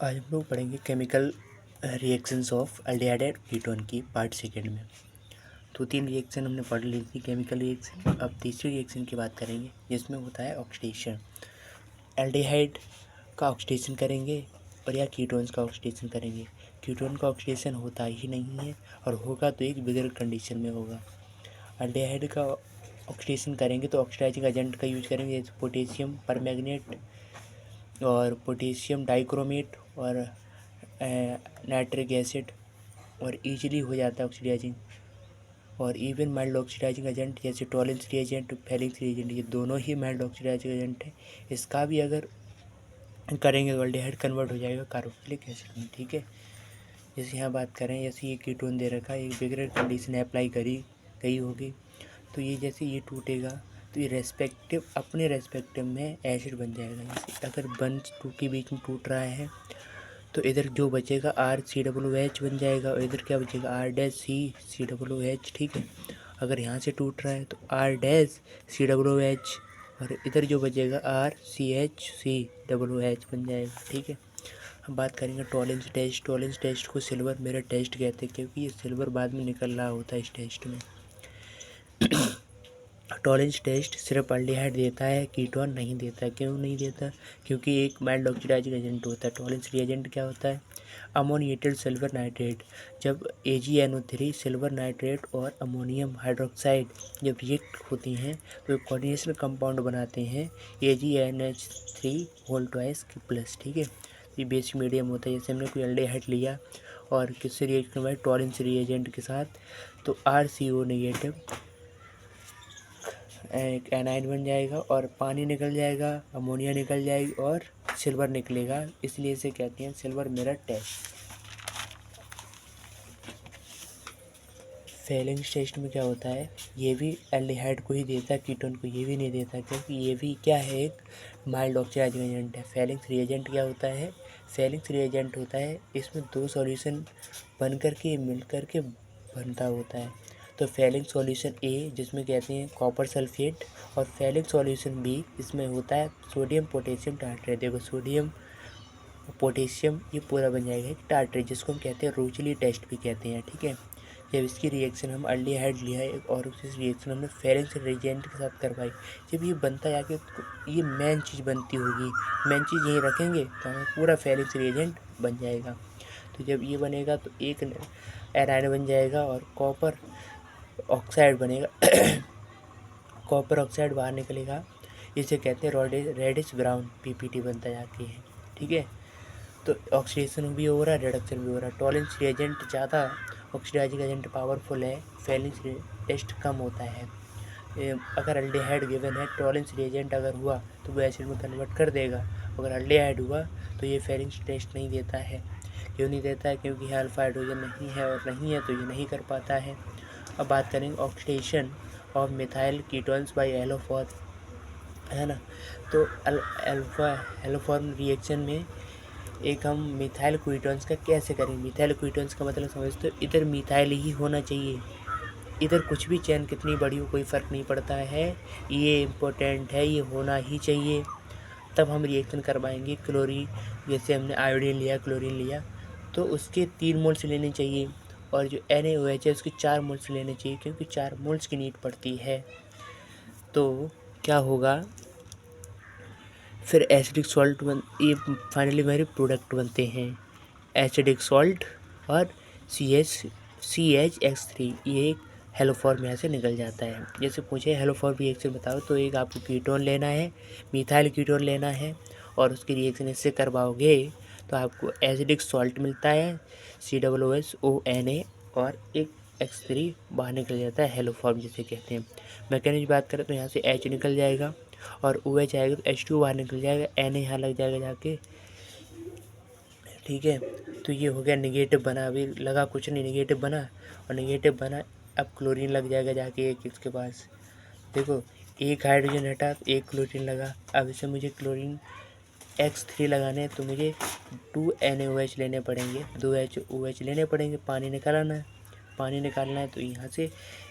आज हम लोग पढ़ेंगे chemical reactions of aldehyde and ketone की पार्ट सेकेंड में। तो 3 रिएक्शन हमने पढ़ ली थी केमिकल रिएक्शन। अब तीसरी रिएक्शन की बात करेंगे जिसमें होता है ऑक्सीडेशन। एल्डिहाइड का ऑक्सीडेशन करेंगे और या कीटोन्स का ऑक्सीडेशन करेंगे। कीटोन का ऑक्सीडेशन होता ही नहीं है और होगा तो एक बिगर कंडीशन में होगा। एल्डिहाइड का ऑक्सीडेशन करेंगे तो ऑक्सीडाइजिंग एजेंट का यूज करेंगे जैसे पोटेशियम परमैंगनेट और पोटेशियम डाइक्रोमेट और नाइट्रिक एसिड, और ईजिली हो जाता है ऑक्सीडाइजिंग। और इवन माइल्ड ऑक्सीडाइजिंग एजेंट जैसे टॉलेंस रिएजेंट फेलिक्स रिएजेंट, ये दोनों ही माइल्ड ऑक्सीडाइजिंग एजेंट है। इसका भी अगर करेंगे तो एल्डिहाइड कन्वर्ट हो जाएगा कार्बोक्सिलिक एसिड में। ठीक है, जैसे यहाँ बात करें, जैसे ये कीटोन दे रखा है, एक बिगर कंडीशन अप्लाई करी गई होगी तो ये जैसे ये टूटेगा तो ये रेस्पेक्टिव अपने रेस्पेक्टिव में एसिड बन जाएगा। जैसे अगर बंच टू के बीच में टूट रहा है तो इधर जो बचेगा RCOOH बन जाएगा और इधर क्या बचेगा R-CCOOH। ठीक है, अगर यहाँ से टूट रहा है तो R-COOH और इधर जो बचेगा RCHCOOH बन जाएगा। ठीक है, हम बात करेंगे टॉलेंस टेस्ट। टॉलेंस टेस्ट को सिल्वर मिरर टेस्ट कहते हैं क्योंकि ये सिल्वर बाद में निकल रहा होता है इस टेस्ट में। टॉलेंस टेस्ट सिर्फ एल्डिहाइड देता है, कीटोन नहीं देता। क्यों नहीं देता? क्योंकि एक माइल्ड ऑक्सीडाइजिंग एजेंट होता है। टॉलेंस रिएजेंट क्या होता है? Ammoniated silver nitrate. जब AgNO3 सिल्वर नाइट्रेट और अमोनियम हाइड्रोक्साइड जब रिएक्ट होती हैं तो कोऑर्डिनेशन कंपाउंड बनाते हैं AgNH3 ठीक है, ये बेसिक मीडियम होता है। जैसे हमने कोई एल्डिहाइड लिया और किससे रिएक्ट करवाया टॉलेंस रिएजेंट के साथ तो RCO नेगेटिव एक एनाइन बन जाएगा और पानी निकल जाएगा, अमोनिया निकल जाएगी और सिल्वर निकलेगा। इसलिए इसे कहते हैं silver mirror test. Fehling's test में क्या होता है, ये भी एल्डिहाइड को ही देता है, कीटोन को ये भी नहीं देता क्योंकि ये भी क्या है, एक माइल्ड ऑक्सीडाइजिंग एजेंट है। फेलिंग्स रिएजेंट क्या होता है? फेलिंग्स रिएजेंट होता है इसमें 2 सॉल्यूशन बन कर के मिल कर के बनता होता है। तो फेलिंग सॉल्यूशन ए जिसमें कहते हैं कॉपर सल्फेट और फेलिंग सॉल्यूशन बी इसमें होता है सोडियम पोटेशियम टार्ट्रेट। देखो सोडियम पोटेशियम ये पूरा बन जाएगा एक टार्ट्रेट जिसको हम कहते हैं रोचली टेस्ट भी कहते हैं। ठीक है, जब इसकी रिएक्शन हम एल्डिहाइड लिया है और उस रिएक्शन हमने फेलिंग्स रिएजेंट के साथ करवाई, जब ये बनता है आके ये मेन चीज़ बनती होगी, मेन चीज़ यहीं रखेंगे तो हमें पूरा फेलिंग्स रिएजेंट बन जाएगा। तो जब ये बनेगा तो एक एनाइन बन जाएगा और कॉपर ऑक्साइड बनेगा कॉपर ऑक्साइड बाहर निकलेगा, इसे कहते हैं रेडिश ब्राउन PPT बनता जाती है। ठीक है, तो ऑक्सीडेशन भी हो रहा है, रिडक्शन भी हो रहा है। टॉलेंस रिएजेंट ज़्यादा ऑक्सीडाइजिंग एजेंट पावरफुल है, फेलिंग्स टेस्ट कम होता है। अगर एल्डिहाइड गिवन है, टॉलेंस रिएजेंट अगर हुआ तो वो एसिड में कन्वर्ट कर देगा। अगर एल्डिहाइड हुआ तो ये फेलिंग्स टेस्ट नहीं देता है। क्यों नहीं देता है? क्योंकि यहाँ अल्फा हाइड्रोजन नहीं है और नहीं है तो ये नहीं कर पाता है। अब बात करेंगे oxidation of methyl ketones by haloform, है ना। तो अल्फा एलोफॉर्म रिएक्शन में एक हम मिथाइल कीटोन्स का कैसे करेंगे। मिथाइल कीटोन्स का मतलब समझते हो, इधर मिथाइल ही होना चाहिए, इधर कुछ भी चैन कितनी बड़ी हो कोई फ़र्क नहीं पड़ता है, ये इम्पोर्टेंट है, ये होना ही चाहिए। तब हम रिएक्शन करवाएंगे। क्लोरीन जैसे हमने आयोडीन लिया, क्लोरीन लिया तो उसके 3 मोल्स लेने चाहिए और जो NaOH है उसके 4 मोल्स लेने चाहिए क्योंकि 4 मोल्स की नीड पड़ती है। तो क्या होगा फिर एसिडिक सॉल्ट ये फाइनली मेरे प्रोडक्ट बनते हैं एसिडिक सॉल्ट और CHX3, ये एक हेलोफॉर्म यहाँ से निकल जाता है। जैसे पूछे हेलोफॉर्म रिएक्शन बताओ तो एक आपको कीटोन लेना है, मिथाइल कीटोन लेना है और उसकी रिएक्शन इससे करवाओगे तो आपको एसिडिक सॉल्ट मिलता है COOHONA और एक X3 बाहर निकल जाता है, हेलोफॉर्म जिसे कहते हैं। मैकेनिज्म की बात करें तो यहाँ से H निकल जाएगा और OH आएगा तो H2 बाहर निकल जाएगा, Na यहाँ लग जाएगा जाके। ठीक है, तो ये हो गया नेगेटिव बना, अभी लगा कुछ नहीं, नेगेटिव बना और नेगेटिव बना। अब क्लोरीन लग जाएगा जाके एक इसके पास। देखो एक हाइड्रोजन हटा तो एक क्लोरीन लगा। अब इसे मुझे क्लोरीन X3 लगाने हैं तो मुझे 2 NaOH लेने पड़ेंगे, 2 OH लेने पड़ेंगे। पानी निकालना है, पानी निकालना है तो यहाँ से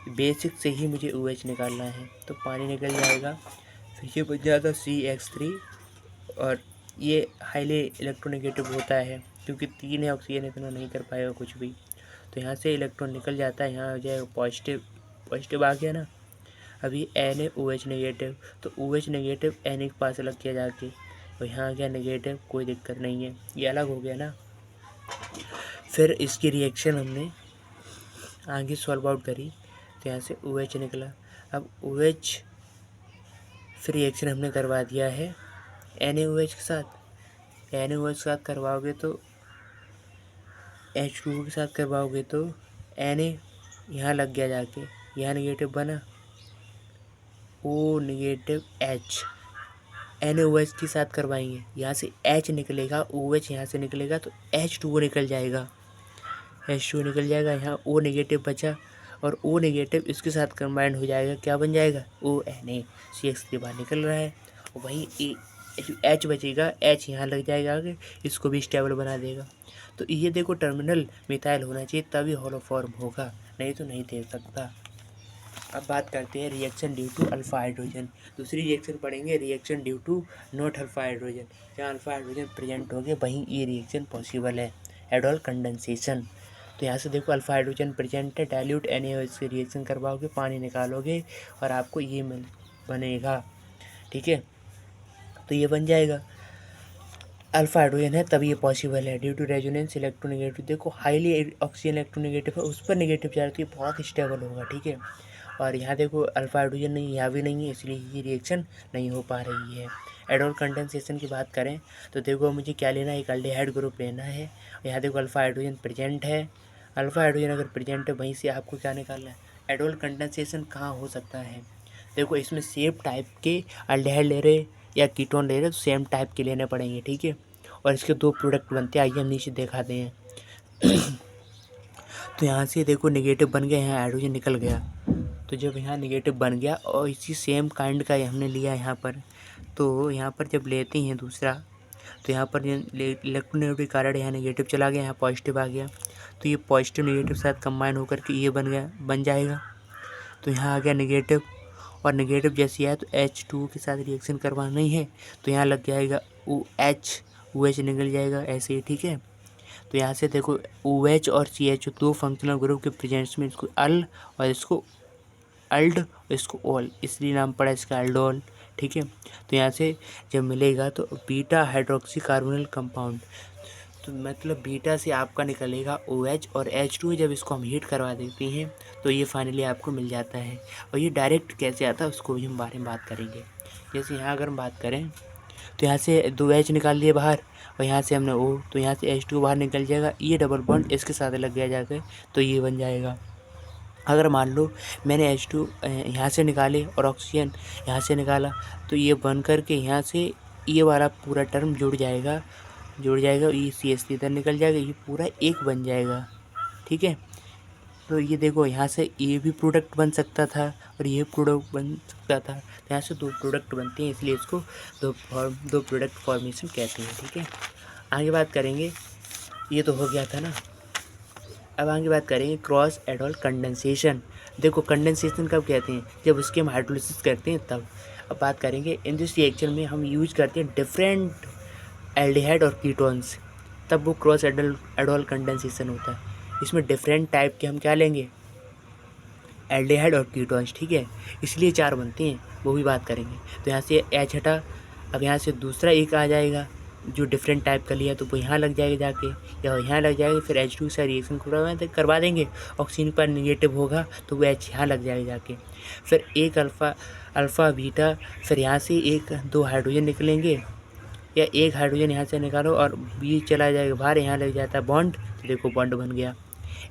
बेसिक से ही मुझे OH निकालना है तो पानी निकल जाएगा। फिर ये बच जाता CH3 और ये हाईली इलेक्ट्रोनेगेटिव होता है, क्योंकि 3 है, ऑक्सीजन इतना नहीं कर पाएगा कुछ भी। तो यहाँ से इलेक्ट्रॉन निकल जाता है, यहाँ आ जाएगा पॉजिटिव, पॉजिटिव आ गया ना। अभी NaOH नेगेटिव, तो OH नेगेटिव Na के पास अलग किया जाके, और यहाँ आ गया नेगेटिव, कोई दिक्कत नहीं है, ये अलग हो गया ना। फिर इसकी रिएक्शन हमने आगे सॉल्व आउट करी, तो यहाँ से OH निकला। अब OH फिर रिएक्शन हमने करवा दिया है NaOH के साथ, NaOH के साथ करवाओगे तो H2O के साथ करवाओगे तो Na यहाँ लग गया जाके, यहाँ नेगेटिव बना, O नेगेटिव H। NaOH के साथ करवाएंगे, यहाँ से H निकलेगा, OH यहाँ से निकलेगा तो H2O निकल जाएगा, H2O निकल जाएगा, यहाँ O नेगेटिव बचा, और O नेगेटिव इसके साथ कंबाइंड हो जाएगा, क्या बन जाएगा, ONa। CH3 बाहर निकल रहा है, और वहीं H बचेगा, H यहाँ लग जाएगा आगे, इसको भी स्टेबल बना देगा। तो ये देखो टर्मिनल मिथाइल होना चाहिए तभी हॉलो फॉर्म होगा, नहीं तो नहीं दे सकता। अब बात करते हैं reaction due to alpha hydrogen. दूसरी रिएक्शन पढ़ेंगे reaction due to not alpha hydrogen. जहाँ अल्फा हाइड्रोजन प्रेजेंट हो गए वहीं ये रिएक्शन पॉसिबल है, एडोल कंडेंसेशन। तो यहाँ से देखो अल्फा हाइड्रोजन प्रेजेंट है, डाइल्यूट NaOH से रिएक्शन करवाओगे, पानी निकालोगे और आपको ये बनेगा, ठीक है। तो ये बन जाएगा, अल्फा हाइड्रोजन है तब ये पॉसिबल है। ड्यू टू रेजोनेंस इलेक्ट्रोनेगेटिव, देखो हाईली ऑक्सीजन इलेक्ट्रोनेगेटिव है, उस पर नेगेटिव जा रही है, बहुत स्टेबल होगा, ठीक है। और यहाँ देखो अल्फा हाइड्रोजन नहीं, यहाँ भी नहीं है, इसलिए ये रिएक्शन नहीं हो पा रही है। एडोल कंडेंसेशन की बात करें तो देखो मुझे क्या लेना है, एक अल्डिहाइड ग्रुप लेना है। यहाँ देखो अल्फा हाइड्रोजन प्रेजेंट है, अल्फा हाइड्रोजन अगर प्रेजेंट है वहीं से आपको क्या निकालना है, एडोल कंडेंसेशन कहाँ हो सकता है। देखो इसमें सेम टाइप के अल्डिहाइड ले रहे या कीटोन ले रहे तो सेम टाइप के लेने पड़ेंगे, ठीक है। और इसके 2 प्रोडक्ट बनते हैं, आइए हम नीचे दिखाते हैं। तो यहाँ से देखो नेगेटिव बन गया, यहाँ हाइड्रोजन निकल गया। तो जब यहाँ नेगेटिव बन गया और इसी सेम काइंड का हमने लिया यहाँ पर, तो यहाँ पर जब लेते हैं दूसरा, तो यहाँ पर इलेक्ट्रोनेगेटिव कारण यहाँ नेगेटिव चला गया, यहाँ पॉजिटिव आ गया। तो ये पॉजिटिव नेगेटिव साथ कंबाइन होकर के ये बन जाएगा। तो यहाँ आ गया नेगेटिव, और नेगेटिव जैसे आया तो H2 के साथ रिएक्शन करवाना ही है, तो यहाँ लग जाएगा OH निकल जाएगा ऐसे ही, ठीक है। तो यहाँ से देखो OH और CH 2 फंक्शनल ग्रुप के प्रेजेंस में इसको अल और इसको अल्ड और इसको ओल, इसलिए नाम पड़ा इसका अल्डोल, ठीक है। तो यहाँ से जब मिलेगा तो बीटा हाइड्रोक्सी कार्बोनिल कंपाउंड, तो मतलब बीटा से आपका निकलेगा OH और H2, जब इसको हम हीट करवा देते हैं तो ये फाइनली आपको मिल जाता है। और ये डायरेक्ट कैसे आता है उसको भी हम बारे में बात करेंगे। जैसे यहाँ अगर हम बात करें तो यहाँ से 2H निकाल लिए बाहर, और यहाँ से हमने O, तो यहाँ से H2 बाहर निकल जाएगा, ये डबल बॉन्ड इसके साथ लग गया जाकर, तो ये बन जाएगा। अगर मान लो मैंने H2 यहाँ से निकाले और ऑक्सीजन यहाँ से निकाला, तो ये बन कर के यहाँ से ये वाला पूरा टर्म जुड़ जाएगा, ये CH3 इधर निकल जाएगा, ये पूरा एक बन जाएगा, ठीक है। तो ये देखो यहाँ से ये भी प्रोडक्ट बन सकता था और ये प्रोडक्ट बन सकता था, तो यहाँ से 2 प्रोडक्ट बनते हैं, इसलिए इसको दो प्रोडक्ट फॉर्मेशन कहते हैं, ठीक है। आगे बात करेंगे, ये तो हो गया था ना। अब आगे बात करेंगे क्रॉस एडोल कंडेंसेशन। देखो कंडेंसेशन कब कहते हैं, जब उसके हम हाइड्रोलिसिस करते हैं तब। अब बात करेंगे इन दिस रिएक्शन में हम यूज करते हैं डिफरेंट एल्डिहाइड और कीटोन्स, तब वो क्रॉस एडोल कंडेंसेशन होता है। इसमें डिफरेंट टाइप के हम क्या लेंगे, एल्डिहाइड और कीटोन्स, ठीक है, इसलिए 4 बनते हैं, वो भी बात करेंगे। तो यहाँ से H हटा, अब यहाँ से दूसरा एक आ जाएगा जो डिफरेंट टाइप का लिया, तो वो यहाँ लग जाएगा जाके, या यहाँ लग जाएगा, फिर H2 से रिएक्शन करवा देंगे, ऑक्सीजन पर निगेटिव होगा तो वो H यहाँ लग जाएगा जाके, फिर एक अल्फ़ा बीटा, फिर यहाँ से 1-2 हाइड्रोजन निकलेंगे, या एक हाइड्रोजन यहाँ से निकालो और B चला जाएगा बाहर, यहाँ लग जाता है बॉन्ड, तो देखो बॉन्ड बन गया।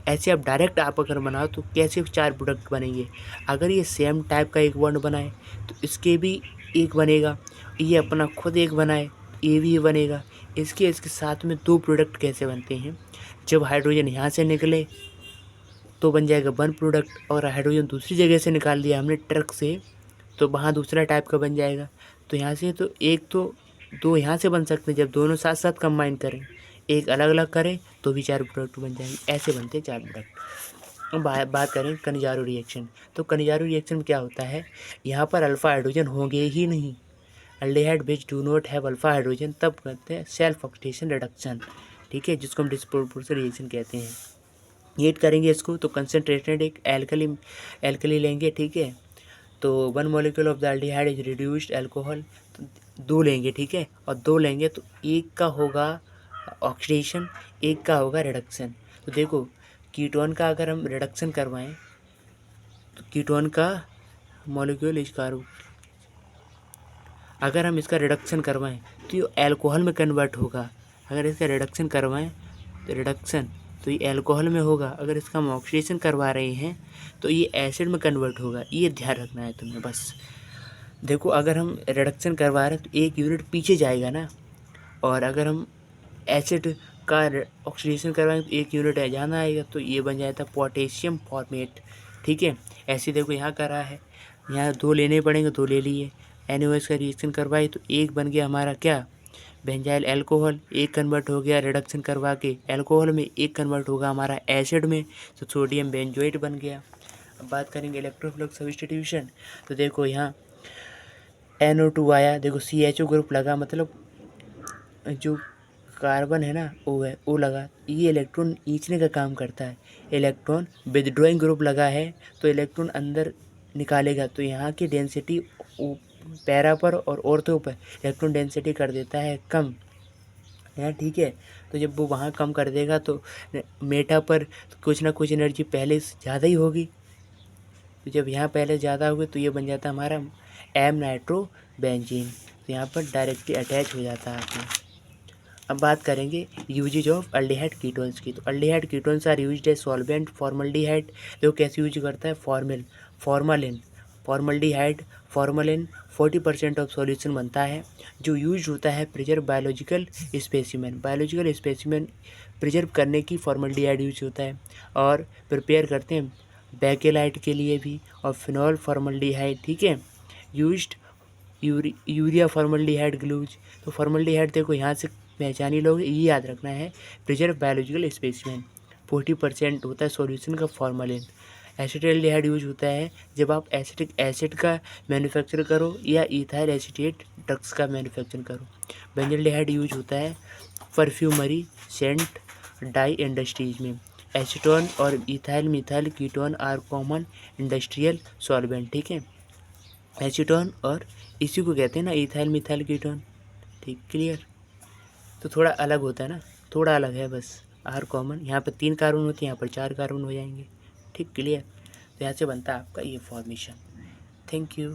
ऐसे अब डायरेक्ट आप अगर बनाओ तो कैसे 4 प्रोडक्ट बनेंगे। अगर ये सेम टाइप का एक बॉन्ड बनाए तो इसके भी एक बनेगा, ये अपना खुद एक बनाए ये भी बनेगा। इसके साथ में 2 प्रोडक्ट कैसे बनते हैं, जब हाइड्रोजन यहाँ से निकले तो बन जाएगा 1 प्रोडक्ट, और हाइड्रोजन दूसरी जगह से निकाल लिया हमने ट्रक से, तो वहाँ दूसरा टाइप का बन जाएगा। तो यहाँ से तो एक तो 2 यहाँ से बन सकते हैं, जब दोनों साथ साथ कंबाइन करें, एक अलग अलग करें तो भी 4 प्रोडक्ट बन जाएंगे, ऐसे बनते हैं 4 प्रोडक्ट। अब बात करें कनिजारो रिएक्शन। तो कनिजारो रिएक्शन में क्या होता है, यहाँ पर अल्फ़ा हाइड्रोजन होंगे ही नहीं, aldehyde which do not have alpha hydrogen, तब कहते हैं सेल्फ ऑक्सीडेशन रिडक्शन, ठीक है, जिसको हम डिस्प्रोपोर्शनल रिएक्शन कहते हैं। हीट करेंगे इसको तो कंसनट्रेटेड एक एल्कली लेंगे, ठीक है। तो 1 molecule of the aldehyde is reduced alcohol, तो 2 लेंगे, ठीक है, और 2 लेंगे तो एक का होगा ऑक्सीडेशन, एक का होगा रिडक्शन। तो देखो कीटोन का अगर हम रिडक्शन करवाएं तो कीटोन का मॉलिक्यूल इस कार्बो, अगर हम इसका रिडक्शन करवाएं तो ये एल्कोहल में कन्वर्ट होगा। अगर इसका रिडक्शन करवाएं तो रिडक्शन तो ये एल्कोहल में होगा। अगर इसका हम ऑक्सीडेशन करवा रहे हैं तो ये एसिड में कन्वर्ट होगा। ये ध्यान रखना है तुम्हें बस। देखो अगर हम रिडक्शन करवा रहे हैं तो 1 यूनिट पीछे जाएगा ना, और अगर हम एसिड का ऑक्सीडेशन करवाएं तो 1 यूनिट जाना आएगा, तो ये बन जाता है पोटेशियम फॉर्मेट, ठीक है। ऐसे देखो यहाँ करा है, यहाँ 2 लेने पड़ेंगे, 2 ले लिए। NaOH का रिएक्शन करवाए तो 1 बन गया हमारा क्या, बेंजाइल अल्कोहल, 1 कन्वर्ट हो गया रिडक्शन करवा के एल्कोहल में, 1 कन्वर्ट होगा हमारा एसिड में, तो सोडियम बेंजोएट बन गया। अब बात करेंगे इलेक्ट्रोफ्लक्स सब्स्टिट्यूशन, तो देखो यहाँ NO2 आया, देखो CHO ग्रुप लगा, मतलब जो कार्बन है ना O है, O लगा, ये इलेक्ट्रॉन खींचने का काम करता है। इलेक्ट्रॉन विदड्रॉइंग ग्रुप लगा है तो इलेक्ट्रॉन अंदर निकालेगा, तो यहाँ की डेंसिटी पैरा पर और ऑर्थो पर इलेक्ट्रॉन डेंसिटी कर देता है कम है, ठीक है। तो जब वो वहाँ कम कर देगा तो मेटा पर कुछ ना कुछ एनर्जी पहले से ज़्यादा ही होगी, तो जब यहाँ पहले ज़्यादा होगी तो ये बन जाता है हमारा एम नाइट्रो बेंजीन, तो यहाँ पर डायरेक्टली अटैच हो जाता है आपको। अब बात करेंगे यूजेज ऑफ अल्डिहाइड कीटोन्स की, तो aldehyde ketones are used as solvent formaldehyde, देखो कैसे यूज करता है, फॉर्मल्डिहाइड 40% ऑफ सॉल्यूशन बनता है, जो यूज होता है प्रिजर्व बायोलॉजिकल स्पेसिमेन प्रिजर्व करने की फॉर्मल्डिहाइड यूज होता है, और प्रिपेयर करते हैं बैकेलाइट के लिए भी, और फिनॉल फॉर्मल्डिहाइड, ठीक है, यूज्ड यूरिया फॉर्मल्डिहाइड ग्लूज। तो फॉर्मल्डिहाइड देखो यहाँ से पहचान ही लोगे, ये याद रखना है, प्रिजर्व बायोलॉजिकल स्पेसिमेन 40% होता है सॉल्यूशन का फॉर्मलिन। एसिटाल्डिहाइड यूज होता है जब आप एसिटिक एसिड का मैन्युफैक्चर करो या इथाइल एसीटेट ड्रग्स का मैन्युफैक्चर करो। बेंजल्डिहाइड यूज होता है परफ्यूमरी, सेंट, डाई इंडस्ट्रीज में। एसीटोन और ethyl methyl ketone are common industrial solvent, ठीक है। एसीटोन और इसी को कहते हैं ना इथाइल मिथाइल कीटोन, ठीक, क्लियर। तो थोड़ा अलग होता है ना, थोड़ा अलग है बस, आर कॉमन, यहाँ पर 3 कार्बन होते हैं, यहाँ पर 4 कार्बन हो जाएंगे, ठीक, क्लियर। तो यहाँ से बनता है आपका ये फॉर्मेशन। Thank you.